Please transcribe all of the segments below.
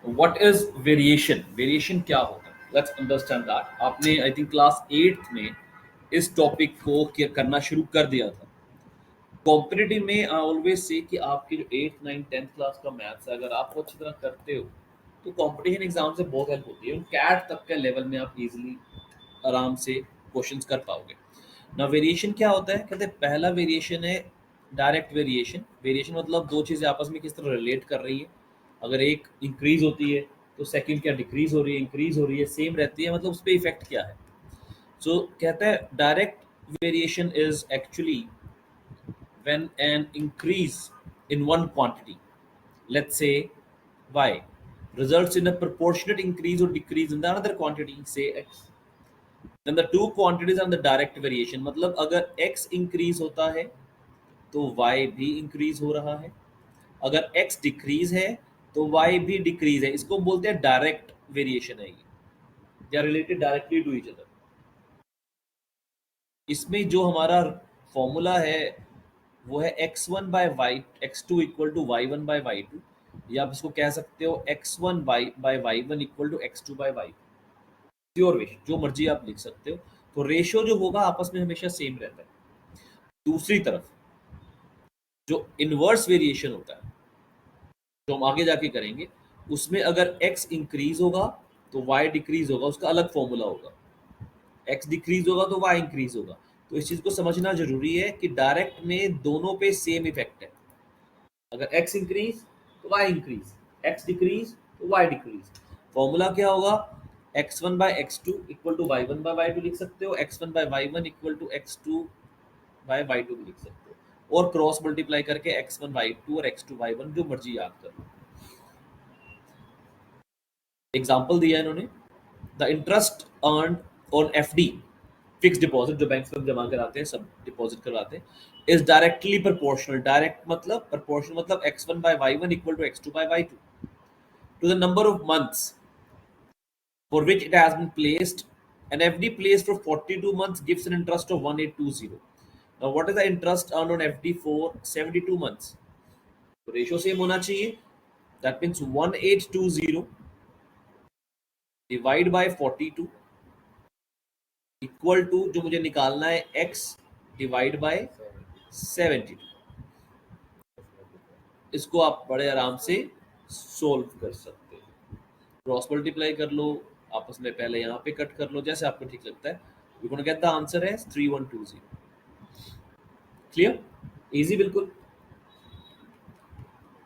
What is variation? Variation क्या होता है? Let's understand that. आपने आई थिंक क्लास 8th में इस टॉपिक को करना शुरू कर दिया था. कॉम्पिटिटिव में आई ऑलवेज से कि आपके जो 8th 9th 10th क्लास का मैथ्स है, अगर आप वो अच्छी तरह करते हो तो कंपटीशन एग्जाम से बहुत हेल्प होती है. कैट तक के लेवल में आप इजीली आराम से क्वेश्चंस कर पाओगे. ना वेरिएशन क्या होता है? कहते हैं पहला वेरिएशन है डायरेक्ट वेरिएशन. वेरिएशन मतलब दो चीज़ें आपस में किस तरह रिलेट कर रही है. अगर एक इंक्रीज होती है तो सेकंड क्या डिक्रीज हो रही है, इंक्रीज हो रही है, सेम रहती है, मतलब उस पर इफेक्ट क्या है. सो कहता है direct variation is actually when an increase in one quantity, let's say y, results in a proportionate increase or decrease in the another quantity, say x, then the two quantities are the direct variation. मतलब अगर x increase होता है तो y भी increase हो रहा है, अगर x decrease है तो y भी decrease है. इसको बोलते हैं डायरेक्ट वेरिएशन है. ये they are related directly to each other. इसमें जो हमारा फॉर्मूला है वो है x1 by y x2 equal to y1 by y2, या आप इसको कह सकते हो x1 by y1 equal to x2 by y2. Your wish, जो मर्जी आप लिख सकते हो. तो रेशियो जो होगा आपस में हमेशा सेम रहता है. दूसरी तरफ जो इनवर्स वेरिएशन होता है जो हम आगे जाके करेंगे, उसमें अगर x इंक्रीज होगा तो y डिक्रीज होगा. उसका अलग फॉर्मूला होगा. x डिक्रीज होगा तो y इंक्रीज होगा. तो इस चीज को समझना जरूरी है कि डायरेक्ट में दोनों पे सेम इफेक्ट है. अगर x इंक्रीज तो y इंक्रीज, x डिक्रीज तो y डिक्रीज. फॉर्मूला क्या होगा? x1 bye x2 equal to y1 by y2 लिख सकते हो, x1 by y1 equal to x2 by y2 भी लिख सकते हो, और क्रॉस मल्टीप्लाई करके x1 y2 और x2 y1 जो मर्जी याद कर लो. एग्जांपल दिया है इन्होंने. The interest earned on FD, fix deposit जो बैंक में जमा कराते हैं, सब डिपॉजिट करवाते हैं, इज डायरेक्टली प्रोपोर्शनल. डायरेक्ट मतलब प्रोपोर्शनल मतलब x1 by y1 equal to x2 by y2 to the number of months for which it has been placed. An FD placed for 42 months gives an interest of 1820. Now what is the interest earned on FD for 72 months? तो ratio same होना चाहिए. That means 1820 divide by 42 equal to जो मुझे निकालना है x divide by 72. इसको आप बड़े आराम से सोल्व कर सकते हो. क्रॉस मल्टीप्लाई कर लो, आपस में पहले यहाँ पे कट कर लो, जैसे आपको ठीक लगता है. You gonna get the answer है 3120. क्लियर? इजी बिल्कुल.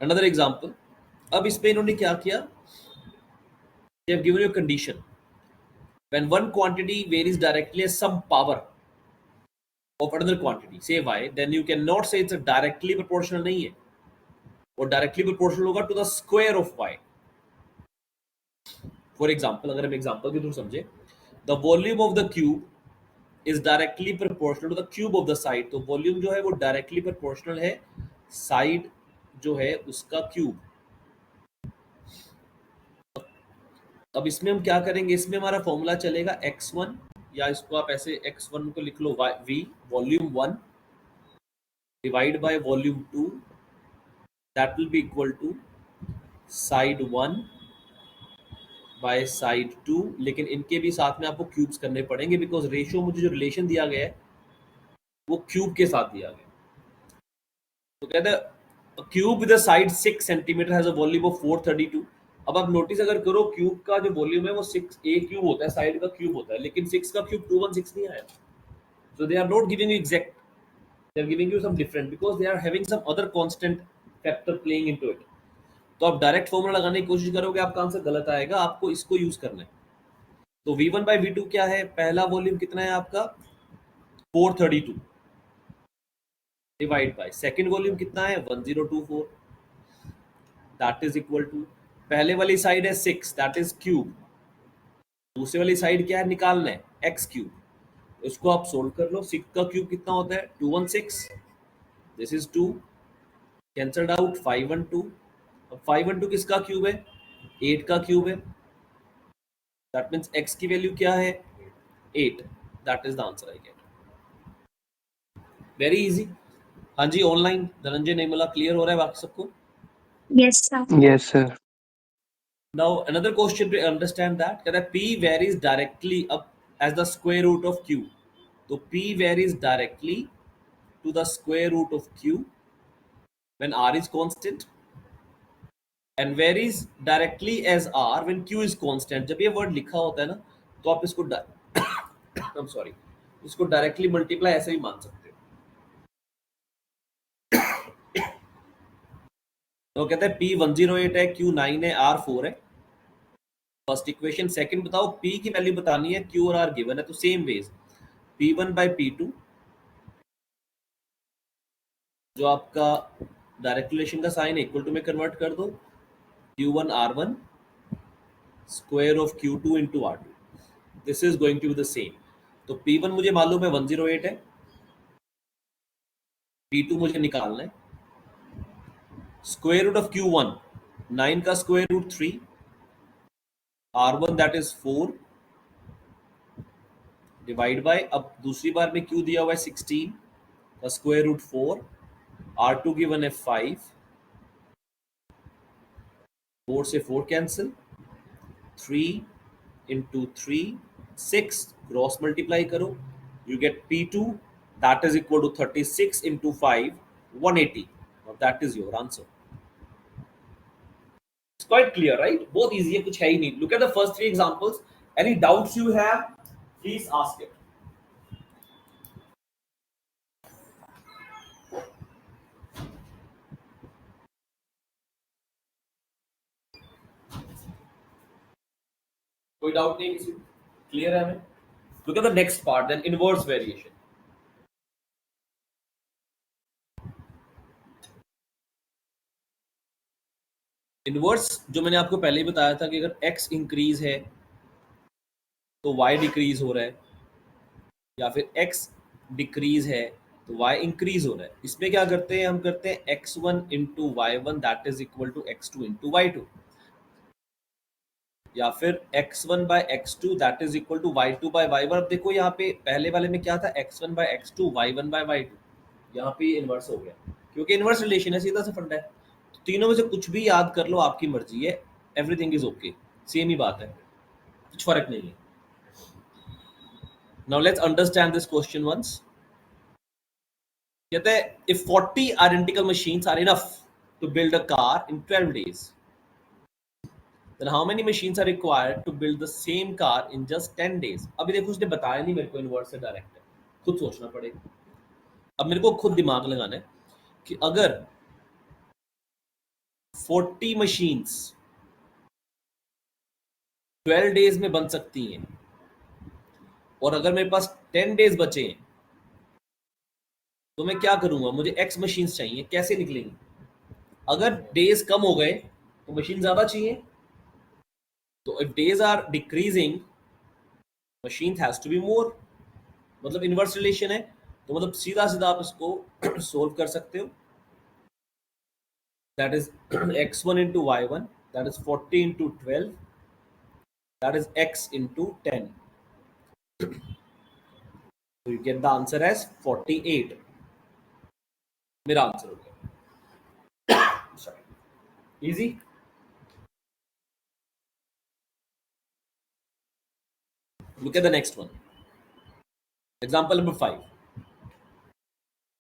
Another example. अब इस पे इन्होंने क्या किया? They have given you condition. When one quantity varies directly as some power of another quantity say y, then you can not say it's directly proportional. नहीं है, और डायरेक्टली प्रोपोर्शनल होगा to the square of y. For example, अगर हम example के through समझे, the volume of the cube is directly proportional to the cube of the side. तो volume जो है वो डायरेक्टली प्रोपोर्शनल है साइड जो है उसका क्यूब. अब इसमें हम क्या करेंगे? इसमें हमारा फॉर्मूला चलेगा x1, या इसको आप ऐसे x1 को लिख लो v volume 1 divide by volume 2, that will be equal to side 1 by side 2. लेकिन इनके भी साथ में आपको क्यूब्स करने पड़ेंगे, बिकॉज रेशियो मुझे जो रिलेशन दिया गया है वो क्यूब के साथ दिया गया. तो कहते हैं cube with a side 6 centimetre has a volume of 432. अब आप नोटिस अगर करो, क्यूब का जो वॉल्यूम है वो 6 ए क्यूब होता है, साइड का क्यूब होता है, लेकिन 6 का क्यूब 216 नहीं आया. So they are not giving you exact, they are giving you some different, because they are having some other constant factor playing into it. तो आप डायरेक्ट फॉर्मूला लगाने की कोशिश करोगे, आपका आंसर गलत आएगा. आपको इसको यूज करना है. तो v1 बाय v2 क्या है? पहला वॉल्यूम कितना है आपका? 432 डिवाइड बाय सेकंड वॉल्यूम कितना है? 1024. दैट इज इक्वल टू, पहले वाली साइड है 6, दैट इज क्यूब. दूसरी वाली साइड क्या है? निकालना है x क्यूब. इसको आप सोल्व कर लो. 6 का क्यूब कितना होता है? 216. This is 2 cancelled out. 512. अब 512 किसका क्यूब है? 8 का क्यूब है. दैट मीन्स x की वैल्यू क्या है? 8. That is the answer I get. Very easy. हाँ जी, ऑनलाइन धनंजय नहीं मिला, क्लियर हो रहा है बाकी सबको? Yes, sir. Yes, sir. Now another question to understand that कहता है P varies directly up as the square root of Q. तो P varies directly to the square root of Q when R is constant and varies directly as R when Q is constant. जब ये word लिखा होता है ना तो आप इसको I'm sorry, इसको डायरेक्टली मल्टीप्लाई ऐसे ही मान सकते हो. तो कहते हैं P 108 है, Q 9 है, R 4 है. First equation. सेकंड बताओ P की वैल्यू बतानी है, Q और R गिवन है, तो same veg P1 by P2 जो आपका डायरेक्ट रिलेशन का साइन इक्वल टू में कन्वर्ट कर दो, Q1 R1 square of Q2 into R2. This is going to be the same. तो P1 मुझे मालूम है 108 है, P2 मुझे निकालना है. स्क्वायर रूट ऑफ Q1 9 का square root 3, R1 that is 4 divide by, अब दूसरी बार में Q दिया हुआ है 16 का स्क्वायर रूट 4, R2 गिवन है 5, 4 से 4 कैंसिल, 3 into 3 6 क्रॉस मल्टीप्लाई करो, you get P2 that is equal to 36 into 5 180. Now that is your answer. It's quite clear, right? Both easy है, कुछ है ही नहीं. Look at the first three examples. Any doubts you have, please ask it. कोई doubt नहीं किसी, clear है हमें? Look at the next part, then inverse variation. Inverse जो मैंने आपको पहले ही बताया था कि अगर x इंक्रीज है तो y डिक्रीज हो रहा है, या फिर x डिक्रीज है तो y इंक्रीज हो रहा है. इसमें क्या करते हैं, हम करते हैं x1 into y1 that is equal to x2 into y2, या फिर x1 by x2 that is equal to y2 by y1. अब देखो यहाँ पे पहले वाले में क्या था, x1 by x2 y1 by y2, यहाँ पे इनवर्स हो गया क्योंकि इनवर्स रिलेशन है, सीधा सा फंडा है. तो तीनों में से कुछ भी याद कर लो, आपकी मर्जी है, एवरीथिंग इज ओके, सेम ही बात है, कुछ फर्क नहीं है. Now let's understand this question once. कहते हैं if 40 identical machines are enough to build a car in 12 days, then how many machines are required to build the same car in just 10 days? अभी देखो उसने बताया नहीं मेरे को, inverse से डायरेक्ट है, खुद सोचना पड़ेगा. अब मेरे को खुद दिमाग लगाना है कि अगर 40 machines 12 days में बन सकती हैं और अगर मेरे पास 10 days बचे हैं तो मैं क्या करूंगा, मुझे x मशीन्स चाहिए, कैसे निकलेंगी? अगर डेज कम हो गए तो मशीन ज्यादा चाहिए, तो if days are decreasing machine has to be more, मतलब इनवर्स रिलेशन है, तो मतलब सीधा सीधा आप इसको सोल्व कर सकते हो. That is x1 into y1 that is 40 into 12 that is x into 10. So you get the answer as 48. मेरा आंसर हो गया. Easy. Look at the next one. Example number 5.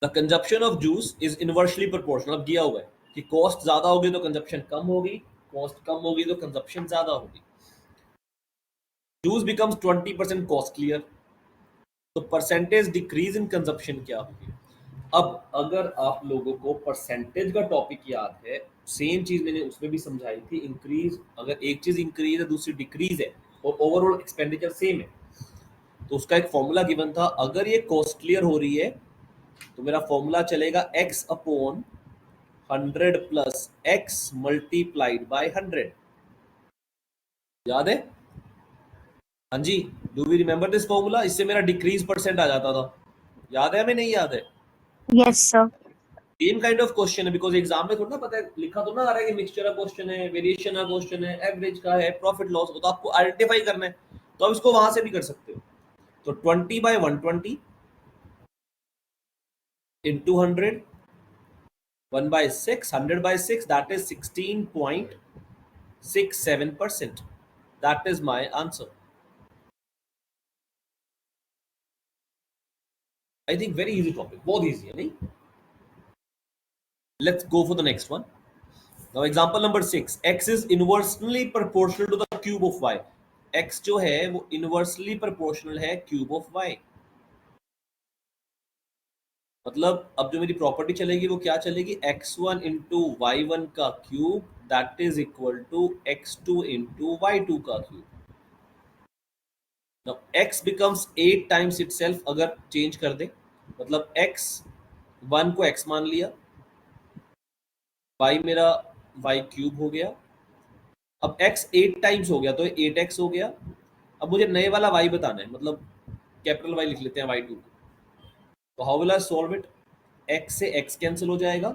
The consumption of juice is inversely proportional. अब दिया हुआ है कि cost ज्यादा होगी तो कंजप्शन कम होगी, कॉस्ट कम होगी तो कंजप्शन ज्यादा होगी. Juice becomes 20% costlier. तो परसेंटेज डिक्रीज इन कंजप्शन क्या होगी? अब अगर आप लोगों को परसेंटेज का टॉपिक याद है, सेम चीज मैंने उसमें भी समझाई थी. इंक्रीज, अगर एक चीज इंक्रीज है दूसरी डिक्रीज है और ओवरऑल एक्सपेंडिचर सेम है, तो उसका एक फॉर्मूला गिवन था. अगर ये कॉस्टलियर हो रही है तो मेरा फॉर्मूला चलेगा x upon 100 plus x multiplied by 100. याद है? हाँ जी, do we remember this formula? इससे मेरा डिक्रीज परसेंट आ जाता था. याद है हमें, नहीं याद है? Yes sir. Same kind of question है, बिकॉज एग्जाम में थोड़ा ना पता है, लिखा तो ना आ रहा है कि मिक्सचर का क्वेश्चन है, वेरिएशन का क्वेश्चन है, एवरेज का है, प्रॉफिट लॉस, तो आपको आइडेंटिफाई करना है. तो आप इसको वहां से भी कर सकते हो. तो 20 by 120 into 100 1 by 6 100 by 6 that is 16.5 6-7%. That is my answer. I think very easy topic. बहुत easy है नहीं? Let's go for the next one. Now example number 6. X is inversely proportional to the cube of y. X जो है वो inversely proportional है cube of y. मतलब अब जो मेरी प्रॉपर्टी चलेगी वो क्या चलेगी, x1 इंटू वाई वन का cube that is equal to x2 into y two का cube. Now x becomes 8 times itself अगर चेंज कर दे, मतलब x1 को x मान लिया, y मेरा y क्यूब हो गया. अब x 8 टाइम्स हो गया तो 8x हो गया. अब मुझे नए वाला y बताना है, मतलब कैपिटल Y लिख लेते हैं y2 को. तो how will I solve it? x से x कैंसिल हो जाएगा.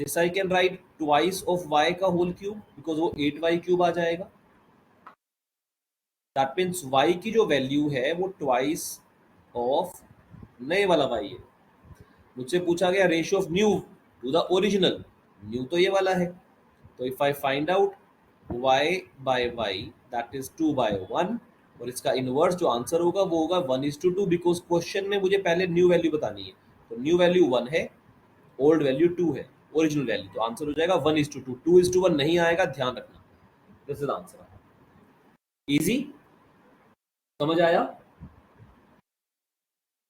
This I can write twice of y का whole cube because वो 8y cube आ जाएगा. That means y की जो वैल्यू है वो twice of नए वाला y है. मुझसे पूछा गया ratio of new to the original. New तो ये वाला है. तो if I find out y by y that is 2/1 और इसका इनवर्स जो आंसर होगा वो होगा 1:2 बिकॉज क्वेश्चन में मुझे पहले न्यू वैल्यू बतानी है. तो न्यू वैल्यू 1 है, ओल्ड वैल्यू 2 है, ओरिजिनल वैल्यू. तो आंसर हो जाएगा 1:2. 2:1 नहीं आएगा, ध्यान रखना. This is answer. इजी, समझ आया?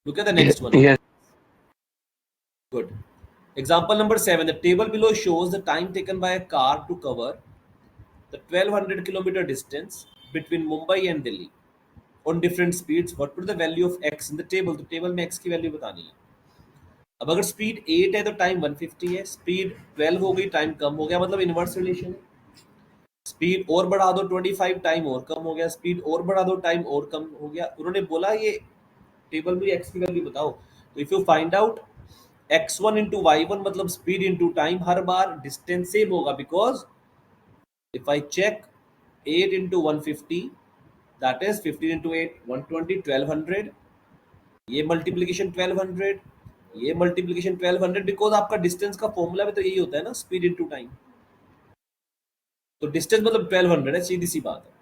Look at the next one. Yes. Good. Example number 7. The table below shows the time taken by a car to cover the 1200 kilometer distance between Mumbai and Delhi on different speeds. What would the value of x in the table? तो table में x की value बतानी है. अब अगर speed 8 है तो time 150 है, स्पीड 12 हो गई टाइम कम हो गया, मतलब इनवर्स रिलेशन है. स्पीड और बढ़ा दो 25 टाइम और कम हो गया, स्पीड और बढ़ा दो टाइम और कम हो गया. उन्होंने बोला ये टेबल में x की वैल्यू बताओ. तो if you find out x1 into y one मतलब स्पीड इंटू टाइम, हर बार डिस्टेंस सेम होगा because if I check 8 into 150 that is 15 into 8 120 1200. ये मल्टीप्लीकेशन 1200, ये मल्टीप्लीकेशन 1200 बिकॉज आपका डिस्टेंस का फॉर्मूला में तो यही होता है ना, स्पीड इंटू टाइम. तो डिस्टेंस मतलब 1200 है, सीधी सी बात है.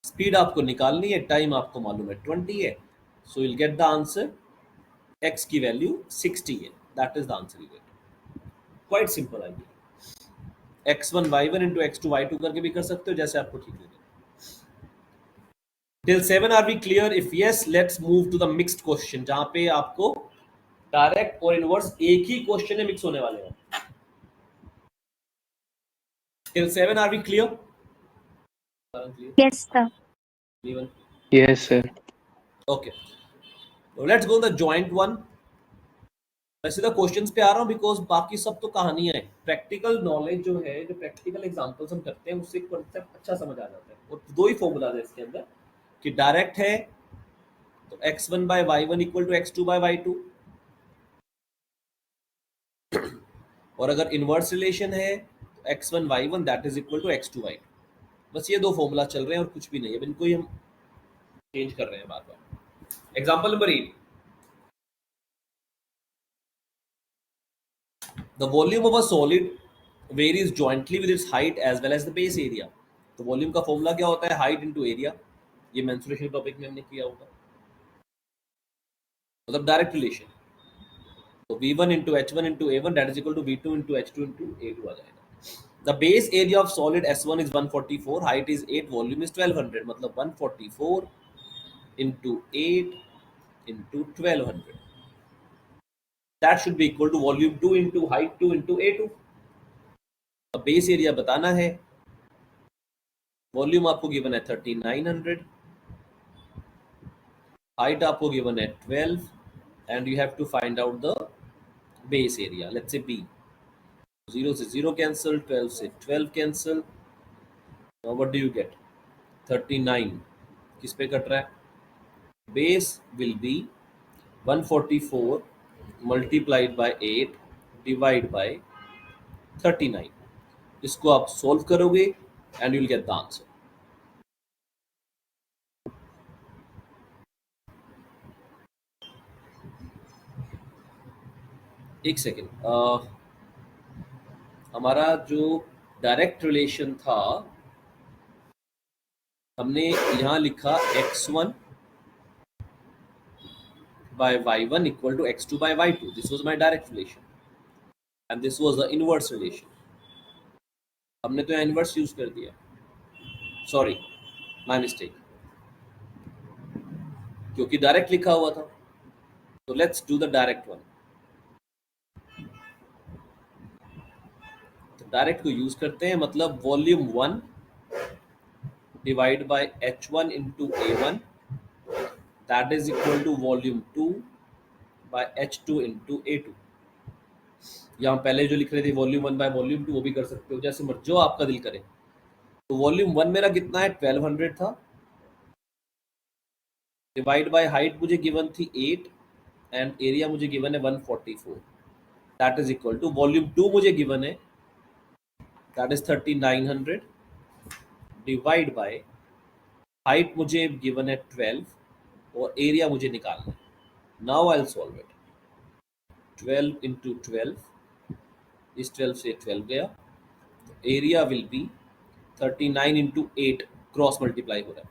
स्पीड आपको निकालनी है, टाइम आपको मालूम है 20 है. So will get the answer x की वैल्यू 60 है. That is the answer you get. Quite simple idea. x1 y1 into x2 y2 करके भी कर सकते हो, जैसे आपको ठीक लगे. Till 7 are we clear? If yes, let's move to the mixed question, जहां पे आपको डायरेक्ट और इनवर्स एक ही क्वेश्चन में मिक्स होने वाले हैं. Till 7 are we clear? Yes, sir. Even Yes, sir. okay. So let's go the joint one. मैं सीधा क्वेश्चंस पे आ रहा हूँ बिकॉज बाकी सब तो कहानियां हैं. प्रैक्टिकल नॉलेज जो है, जो प्रैक्टिकल एग्जांपल्स हम करते हैं उससे कॉन्सेप्ट अच्छा समझ आ जाता है. और दो ही फॉर्मूला है इसके अंदर कि डायरेक्ट है तो x1 by y1 equal to x2 by y2, और अगर इनवर्स रिलेशन है तो x1 y1 that is equal to x2 y2. बस ये दो फॉर्मूला चल रहे हैं और कुछ भी नहीं है. इनको ही हम चेंज कर रहे हैं बार बार. Example number 8. The volume of a solid varies jointly with its height as well as the base area. तो वॉल्यूम का फॉर्मूला क्या होता है? Height into area. ये मेंसुरेशन टॉपिक में हमने किया होगा, मतलब डायरेक्ट रिलेशन. तो v1 into h1 into a1 that is equal to v2 into h2 into a2 आ जाएगा. The base area of solid S1 is 144, height is 8, volume is 1200, मतलब 144 into 8 into 1200. That should be equal to volume 2 into height 2 into a2. अब base area बताना है. Volume आपको given है 3900, height आपको given है 12 and you have to find out the base area. Let's say b. 0 से 0 cancel, 12 से 12 cancel. Now what do you get? 39 किस पे कट रहा है? Base will be 144 multiplied by 8 divide by 39. इसको आप सॉल्व करोगे and you will get the answer. एक सेकेंड. हमारा जो डायरेक्ट रिलेशन था, हमने यहां लिखा x1 by y1 equal to x2 by y2. This was my direct relation and this was the inverse relation. हमने तो यहाँ इनवर्स यूज कर दिया, सॉरी माय मिस्टेक, क्योंकि डायरेक्ट लिखा हुआ था. तो let's do the direct one. तो डायरेक्ट को यूज करते हैं, मतलब volume 1 divide bye h1 into a1 that is equal to volume 2 by h2 into a2. यहाँ पहले जो लिख रहे थे वॉल्यूम 1 बाय वॉल्यूम 2 वो भी कर सकते हो, जैसे मर्जी जो आपका दिल करे. तो वॉल्यूम 1 मेरा कितना है 1200 था, डिवाइड बाय हाइट मुझे गिवन थी 8 एंड एरिया मुझे गिवन है 144. That is equal to volume 2 मुझे गिवन है that is 3900 divide by height मुझे गिवन है 12 और एरिया मुझे निकालना है. Now I will solve it. 12 into 12, इस 12 से 12 गया, area will be 39 into 8 cross multiply हो रहा है.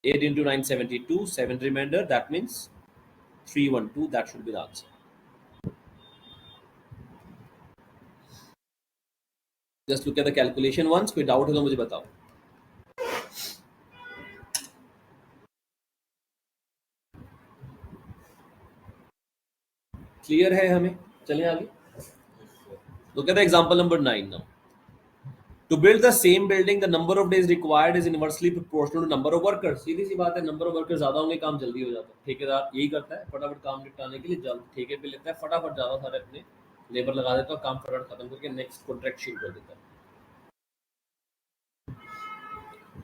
8 into 9 72, 7 remainder, that means 312. That should be the answer. Just look at the calculation once. कोई डाउट है तो मुझे बताओ. क्लियर है हमें? चलें आगे. Look at the example number 9 now. To build the same building, the number of days required is inversely proportional to number of workers. सीधी सी बात है, नंबर ऑफ वर्कर्स ज्यादा होंगे काम जल्दी हो जाता है. ठेकेदार यही करता है, फटाफट काम निपटाने के लिए जल्द ठेके पे लेता है, फटाफट ज्यादा सारे अपने लेबर लगा देता है, काम फटाफट खत्म करके नेक्स्ट कॉन्ट्रैक्ट शुरू कर देता है.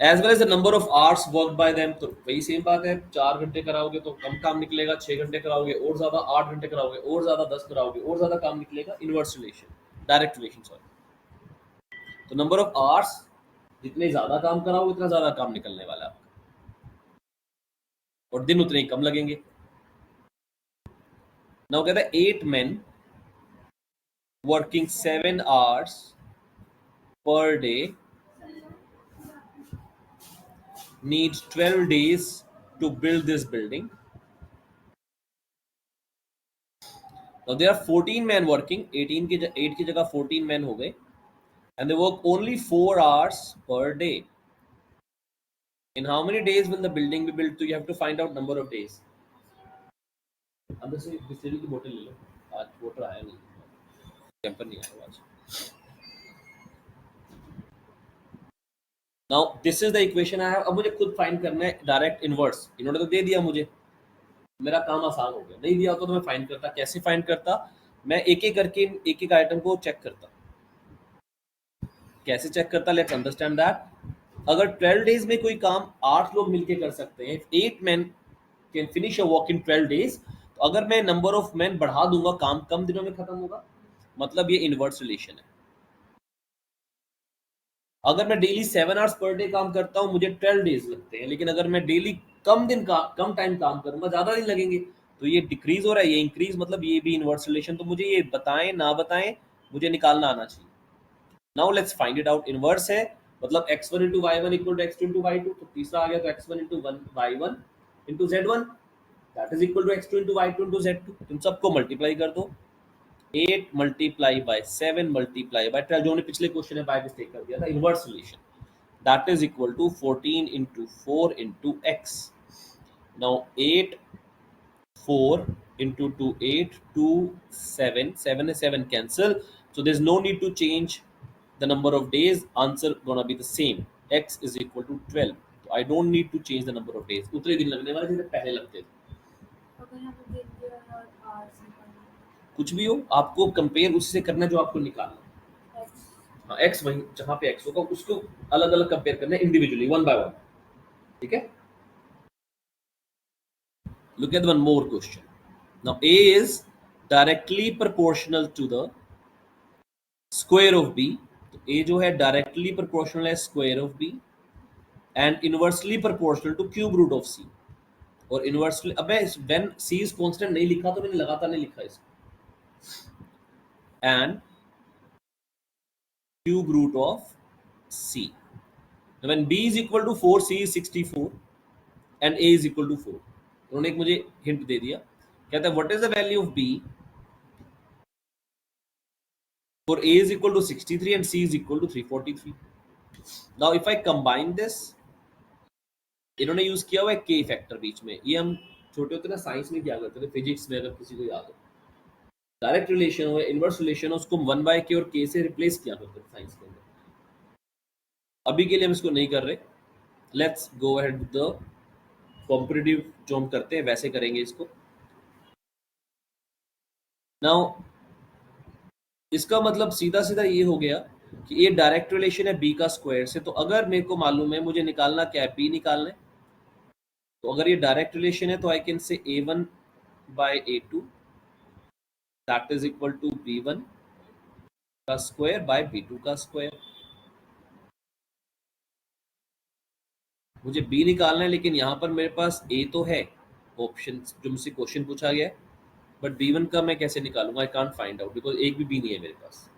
As well as the number of hours work by them. तो वही सेम बात है, 4 घंटे कराओगे तो कम काम निकलेगा, 6 घंटे कराओगे और ज्यादा, 8 घंटे कराओगे और ज्यादा, 10 कराओगे और ज्यादा काम निकलेगा. Inverse relation, direct relation sorry. तो नंबर ऑफ आवर्स जितने ज्यादा काम कराओगे उतना ज्यादा काम निकलने वाला है आपका, और दिन उतने ही कम लगेंगे. नाउ कहता है 8 men working 7 hours per day needs 12 days to build this building. Now there are 14 men working, 18 की 8 की जगह 14 men हो गए, and they work only 4 hours per day. In how many days will the building be built? So you have to find out number of days. अंदर से बिस्लरी की बोतल ले लो, आज वाटर आया नहीं, कैंपर नहीं आया आज. Now this is the equation I have. अब मुझे खुद फाइंड करना है डायरेक्ट इनवर्स. इन्होंने तो दे दिया मुझे, मेरा काम आसान हो गया. नहीं दिया तो मैं फाइंड करता. कैसे फाइंड करता? मैं एक एक करके एक एक आइटम को चेक करता. कैसे चेक करता? Let's understand that. अगर 12 डेज में कोई काम 8 लोग मिलके कर सकते हैं, 8 men can finish a work in 12 days, तो अगर मैं नंबर ऑफ मैन बढ़ा दूंगा काम कम दिनों में खत्म होगा. मतलब ये इनवर्स रिलेशन है. अगर मैं डेली 7 आवर्स पर डे काम करता हूं, मुझे 12 डेज लगते हैं, लेकिन अगर मैं डेली कम टाइम काम करूंगा, ज्यादा दिन लगेंगे. तो ये डिक्रीज हो रहा है, ये इंक्रीज, मतलब ये भी इनवर्स रिलेशन. तो मुझे ये बताएं ना बताएं, मुझे निकालना आना चाहिए. Now let's find it out. Inverse है मतलब x1 into y1 equal to x2 into y2. तो तीसरा आ गया, तो x1 into y1 into z1 that is equal to x2 into y2 into z2. तुम सबको मल्टीप्लाई कर दो. 8 मल्टीप्लाई बाय 7 मल्टीप्लाई बाय 12, जो हमने पिछले क्वेश्चन में बाय मिस्टेक कर दिया था. Inverse relation, that is equal to 14 into 4 into x. Now 8 4 into 2 8 2 7 7 and 7 cancel, so there's no need to change the number of days. Answer gonna be the same. X is equal to 12. So I don't need to change the number of days. उतने दिन लगने वाले जैसे पहले लगते थे. कुछ भी हो, आपको कंपेयर उसी से करना जो आपको निकालना. हाँ, x वही जहां पे x होगा उसको अलग अलग कंपेयर करना है, इंडिविजुअली वन बाय वन. ठीक है. Look at one more question. Now a is directly proportional to the square of b. तो a जो है डायरेक्टली प्रोपोर्शनल है square of b and inversely proportional to cube root of c. और inversely, अब मैं when c is constant नहीं लिखा तो मैंने लगातार नहीं लिखा इसको. And cube root of c. Now when b is equal to 4, c is 64 and a is equal to 4. उन्होंने एक मुझे हिंट दे दिया, कहता है what is the value of b for a is equal to 63 and c is equal to 343. Now if I combine this, इन्होंने use किया हुआ है के फैक्टर बीच में. ये हम छोटे होते ना साइंस में क्या करते थे, फिजिक्स में, अगर किसी को याद हो, डायरेक्ट रिलेशन हो, इनवर्स रिलेशन हो, उसको 1/k और k से रिप्लेस किया करते थे साइंस के अंदर. अभी के लिए हम इसको नहीं कर रहे. Let's go ahead with the competitive जो हम करते हैं वैसे करेंगे इसको. नाउ इसका मतलब सीधा सीधा ये हो गया कि ये डायरेक्ट रिलेशन है b का स्क्वायर से. तो अगर मेरे को मालूम है मुझे निकालना क्या है, b निकालना है, तो अगर ये डायरेक्ट रिलेशन है तो I can say a1 by a2 that is equal to b1 का स्क्वायर बाय b2 का स्क्वायर. मुझे b निकालना है, लेकिन यहाँ पर मेरे पास a तो है ऑप्शन जो मुझसे क्वेश्चन पूछा गया है, बट b1 का मैं कैसे निकालूंगा, I can't find out because एक भी b नहीं है मेरे पास.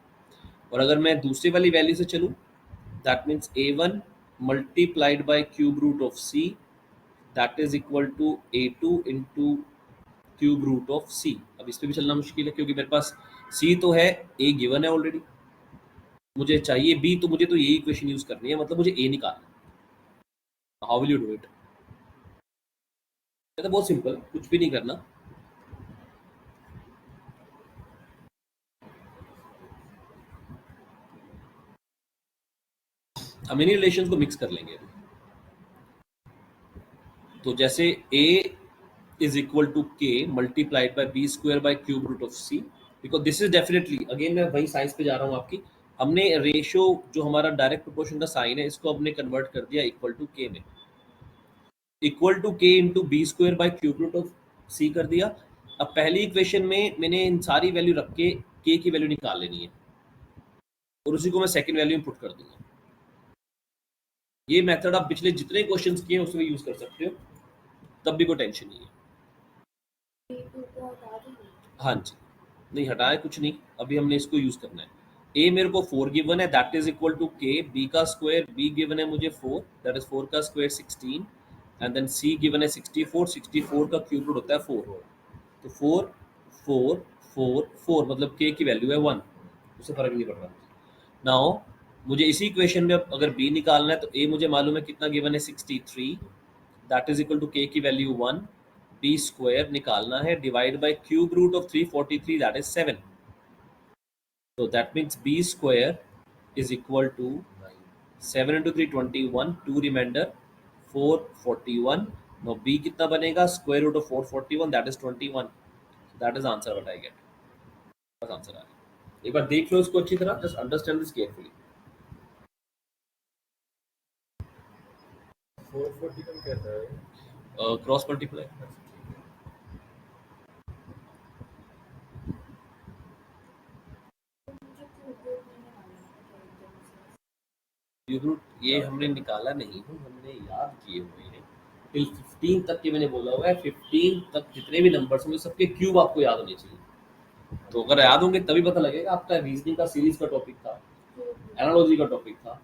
और अगर मैं दूसरी वाली वैल्यू से चलूँ, that means a1 multiplied by cube root of c that is equal to a2 into cube root of c. अब इस पे भी चलना मुश्किल है क्योंकि मेरे पास c तो है, a गिवन है ऑलरेडी, मुझे चाहिए b, तो मुझे तो यही इक्वेशन यूज करनी है, मतलब मुझे a निकालना है. How will you do it? तो बहुत सिंपल, कुछ भी नहीं करना. हम इन्हीं रिलेशंस को मिक्स कर लेंगे. तो जैसे a is equal to k multiplied by b square by cube root of c, because this is definitely, again मैं वही साइंस पे जा रहा हूँ आपकी. हमने रेशियो जो हमारा डायरेक्ट प्रोपोर्शन का साइन है इसको हमने कन्वर्ट कर दिया इक्वल टू k में. Equal to k into b square by cube root of c कर दिया. अब पहली इक्वेशन में मैंने इन सारी वैल्यू रख के k की वैल्यू निकाल लेनी है और उसी को मैं सेकंड वैल्यू में पुट कर दूंगा. ये मेथड आप पिछले जितने क्वेश्चंस किए हैं उसमें यूज कर सकते हो, तब भी कोई टेंशन नहीं है. हाँ जी, नहीं हटाए कुछ नहीं, अभी हमने इसको यूज करना है. a मेरे को 4 गिवन है that is equal to k, b का स्क्वायर, b गिवन है मुझे 4 दैट इज 4 का square 16 and then c given है 64, 64 का क्यूब रूट होता है 4. तो 4 4 4 4 मतलब k की वैल्यू है 1, उससे फर्क नहीं पड़ रहा. नाउ मुझे इसी इक्वेशन में अगर b निकालना है तो a मुझे मालूम है कितना गिवन है 63 that is equal to k की वैल्यू 1, b स्क्वायर निकालना है divide by cube root of 343 that is 7. So that means b square is equal to 7 into 3 21, 2 remainder 441. Now b कितना बनेगा, square root of 441 that is 21. So that is answer what I get. बस answer आ गया. एक बार देख लो इसको अच्छी तरह, just understand this carefully. 441 कहता है क्रॉस मल्टीप्लाई. क्यूब रूट ये हमने निकाला नहीं है, हमने याद किए हुए हैं. टिल 15 तक के मैंने बोला हुआ है, 15 तक जितने भी नंबर्स होंगे सबके क्यूब आपको याद होने चाहिए. तो अगर याद होंगे तभी पता लगेगा. आपका रीजनिंग का सीरीज का टॉपिक था, एनालॉजी का टॉपिक था,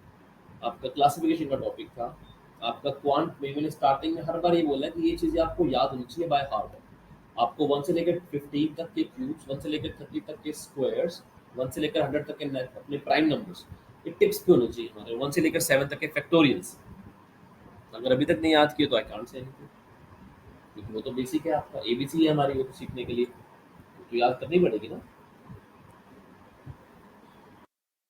आपका क्लासिफिकेशन का टॉपिक था, आपका क्वांट में मैंने स्टार्टिंग में हर बार ये बोला कि ये चीज़ें आपको याद होनी चाहिए बाय हार्ट. आपको 1 से लेकर 15 तक के क्यूब्स, 1 से लेकर 30 तक के स्क्वायर्स, 1 से लेकर 100 तक के अपने प्राइम नंबर्स, ये टिप्स भी होने चाहिए हमारे. 1 से लेकर 7 तक के फैक्टोरियल्स अगर अभी तक नहीं याद किए तो आई कांट से एनीथिंग, क्योंकि वो तो बेसिक है. आपका एबीसी है हमारी, वो तो सीखने के लिए तो याद करनी पड़ेगी ना.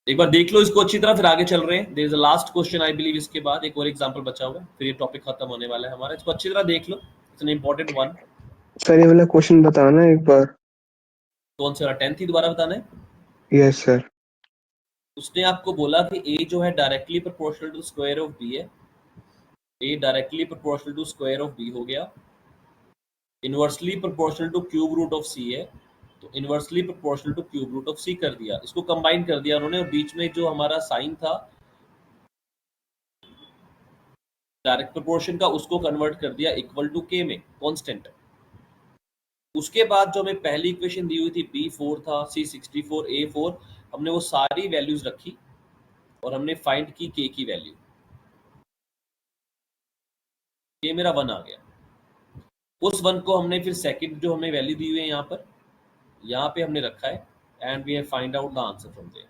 एक बार देख लो इसको अच्छी तरह, फिर आगे चल रहे हैं. There is a last question I believe, इसके बाद एक और एग्जांपल बचा हुआ है, फिर ये टॉपिक खत्म होने वाला है हमारा. इसको अच्छी तरह देख लो, it's an important one. Sir ये वाला क्वेश्चन बताना एक बार. कौन सा 10th ही दोबारा बताना है? Yes sir. उसने आपको बोला कि a जो है directly proportional to square of b है, a directly proportional to square of b हो गया, inversely proportional to cube root of c है, तो inversely proportional to cube root of c कर दिया. इसको कंबाइन कर दिया उन्होंने, और बीच में जो हमारा साइन था डायरेक्ट प्रोपोर्शन का उसको कन्वर्ट कर दिया इक्वल टू k में, कांस्टेंट. उसके बाद जो हमें पहली इक्वेशन दी हुई थी b 4 था, c 64, a 4, हमने वो सारी वैल्यूज रखी और हमने फाइंड की के की वैल्यू, ये मेरा 1 आ गया। उस 1 को हमने फिर सेकंड जो हमें वैल्यू दी हुई है यहाँ पे हमने रखा है, and we have find out the answer from there.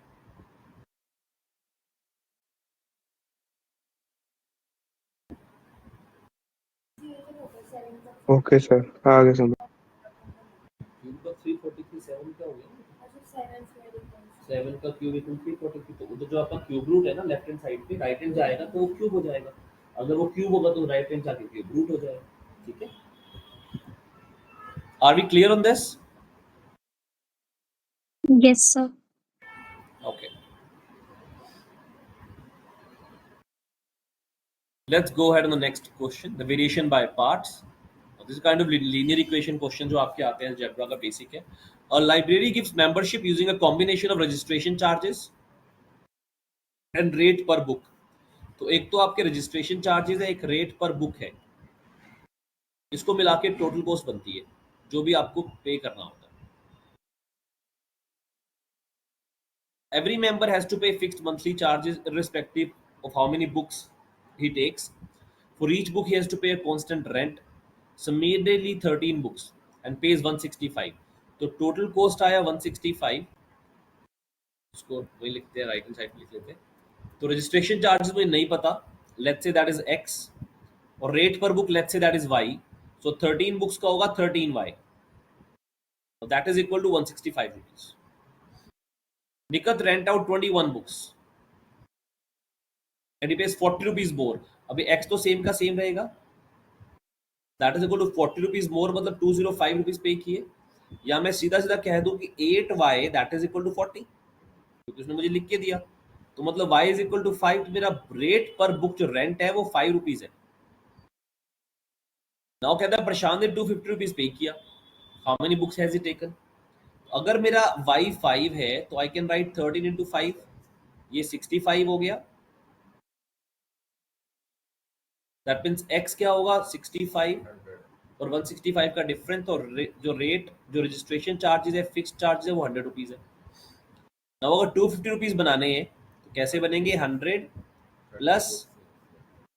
Okay sir, आगे समझ। क्यूब का 343 7 का हो गया ना, 7 का क्यूब इक्वल 343, तो उधर जो आपका क्यूब रूट है ना लेफ्ट हैंड साइड पे, राइट हैंड जाएगा तो वो क्यूब हो जाएगा, अगर वो क्यूब होगा तो राइट हैंड जाके क्यूब रूट हो जाएगा। ठीक है, are we clear on this? Yes, sir. Okay, let's go ahead on the next question, the variation by parts. This is kind of linear equation question जो आपके आते हैं, algebra का basic है। A library gives membership using a combination of registration charges and rate per book। तो एक तो आपके रजिस्ट्रेशन चार्जेस है, एक रेट पर बुक है, इसको मिला के टोटल कॉस्ट बनती है जो भी आपको पे करना होता है। Every member has to pay fixed monthly charges irrespective of how many books he takes. For each book he has to pay a constant rent. Summarily 13 books and pays 165। तो टोटल कॉस्ट आया 165, उसको वही लिखते हैं, right hand side लिख लेते हैं। तो रजिस्ट्रेशन चार्जेस मुझे नहीं पता, let's say that is x, और रेट पर book let's say that is y। So 13 books का होगा 13y, that is equal to 165 rupees. निकत rent out 21 books and he pays 40 rupees more. अभी x तो सेम का सेम रहेगा, that is equal to 40 rupees more, मतलब 205 rupees पे किए। या मैं सीधा सीधा कह दूं कि 8y that is equal to 40, क्योंकि उसने मुझे लिख के दिया। तो मतलब y इज इक्वल टू 5, तो मेरा रेट पर बुक जो रेंट है वो 5 रुपीज है। नाउ कहता है प्रशांत ने 250 रुपीज पे किया, how many books has he taken. अगर मेरा y 5 है तो आई कैन राइट 13 इंटू 5, ये 65 हो गया। दैट मीन्स x क्या होगा 65 और 165 का डिफरेंस, और जो रेट जो रजिस्ट्रेशन चार्जेस है फिक्स्ड चार्जेस है वो 100 रुपीज है। नाउ अगर 250 रुपीज बनाने हैं तो कैसे बनेंगे, 100 प्लस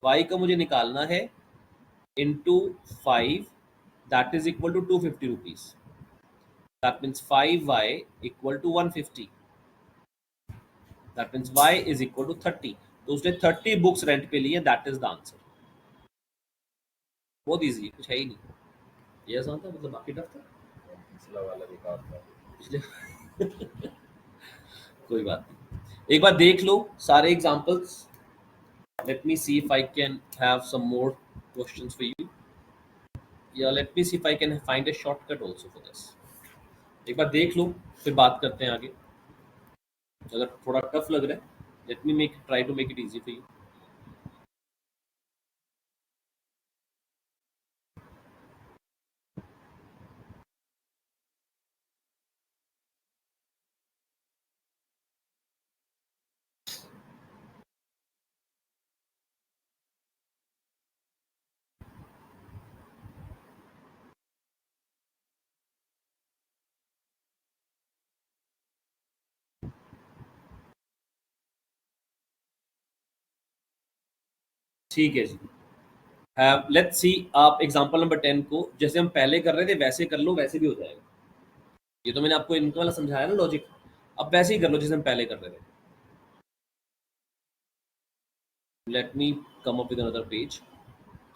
y का मुझे निकालना है into 5, that is equal to 250 rupees। That means 5y equal to 150। That means y is equal to 30। तो उसने 30 बुक्स रेंट पे लिए, दैट इज द आंसर। बहुत इजी है, कुछ है ही नहीं, ये आसान था, मतलब बाकी टफ था, पिछला वाला भी काफ था पिछले कोई बात नहीं, एक बार देख लो सारे examples. Let me see if I can have some more questions for you, या let me see if I can find a shortcut also for this. एक बार देख लो, फिर बात करते हैं आगे। अगर थोड़ा टफ लग रहा है, let me make try to make it easy for you. ठीक है जी, लेट्स सी, आप एग्जांपल नंबर 10 को जैसे हम पहले कर रहे थे वैसे कर लो, वैसे भी हो जाएगा। ये तो मैंने आपको इनका वाला समझाया ना लॉजिक, अब वैसे ही कर लो जैसे हम पहले कर रहे थे। Let me come up with another page.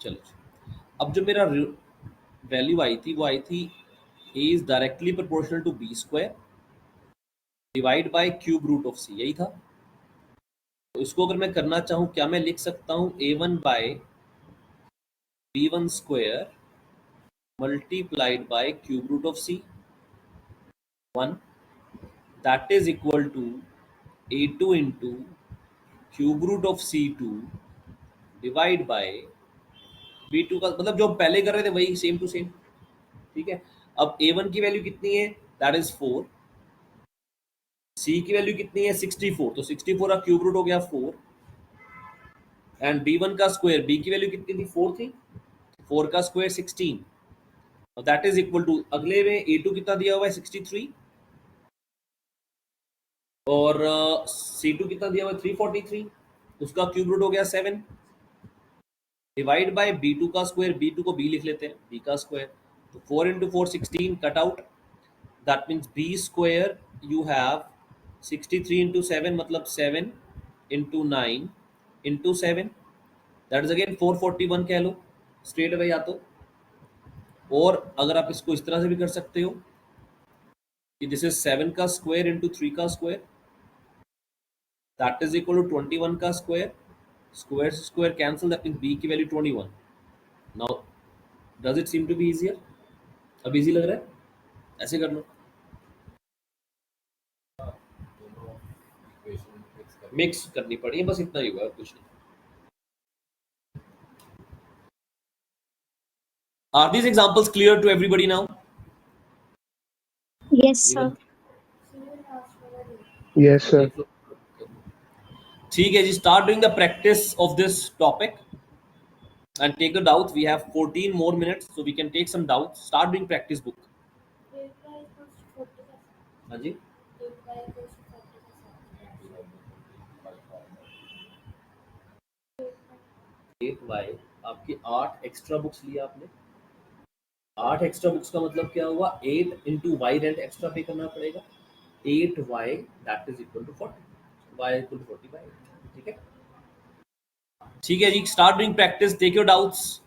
चलो जी, अब जो मेरा वैल्यू आई थी वो आई थी a is directly proportional to b square divide by cube root of c, यही था। तो इसको अगर मैं करना चाहूँ, क्या मैं लिख सकता हूँ a1 बाय b1 square multiplied by cube root of c 1, that is equal to a2 into cube root of c2 divide by b2 का, मतलब जो हम पहले कर रहे थे वही सेम टू सेम। ठीक है, अब a1 की वैल्यू कितनी है, दैट इज 4, c की वैल्यू कितनी है 64, तो 64 का क्यूब रूट हो गया 4, एंड b1 का स्क्वायर, b की वैल्यू कितनी थी 4 थी, 4 का square 16, that is equal to, अगले में a2 कितना दिया हुआ है 63, और C2 कितना दिया हुआ है 343, उसका क्यूब रूट हो गया 7 डिवाइड बाय B2 का स्क्वायर, B2 को B लिख लेते हैं, B का स्क्वायर, तो 4 into 4 16 cut out, that means B square you have 63 into 7 मतलब 7 into 9 into 7, that is again 441 कह लो स्ट्रेट अवे या तो, और अगर आप इसको इस तरह से भी कर सकते हो कि दिस इज 7 का स्क्वायर इंटू 3 का square, that is equal to 21 का स्क्वायर, स्क्वायर से square cancel, that means b की value 21। Now does it seem to be easier? अब इजी लग रहा है? ऐसे कर लो, मिक्स करनी पड़ी है, बस इतना ही हुआ, कुछ नहीं। Are these examples clear to everybody now? Yes, sir. Even Yes, sir. देख लो। ठीक है जी, start doing the practice of this topic and take the doubts. We have 14 more minutes, so we can take some doubts. Start doing practice book. हाँ जी, 8y, आपकी 8 extra books लिया आपने, 8 extra books का मतलब क्या हुआ, 8 इंटू वाई रेंट एक्स्ट्रा पे करना पड़ेगा, 8y that is equal to 40, y equal to 40 by 8, ठीक है? ठीक है जी, start doing practice, take your doubts.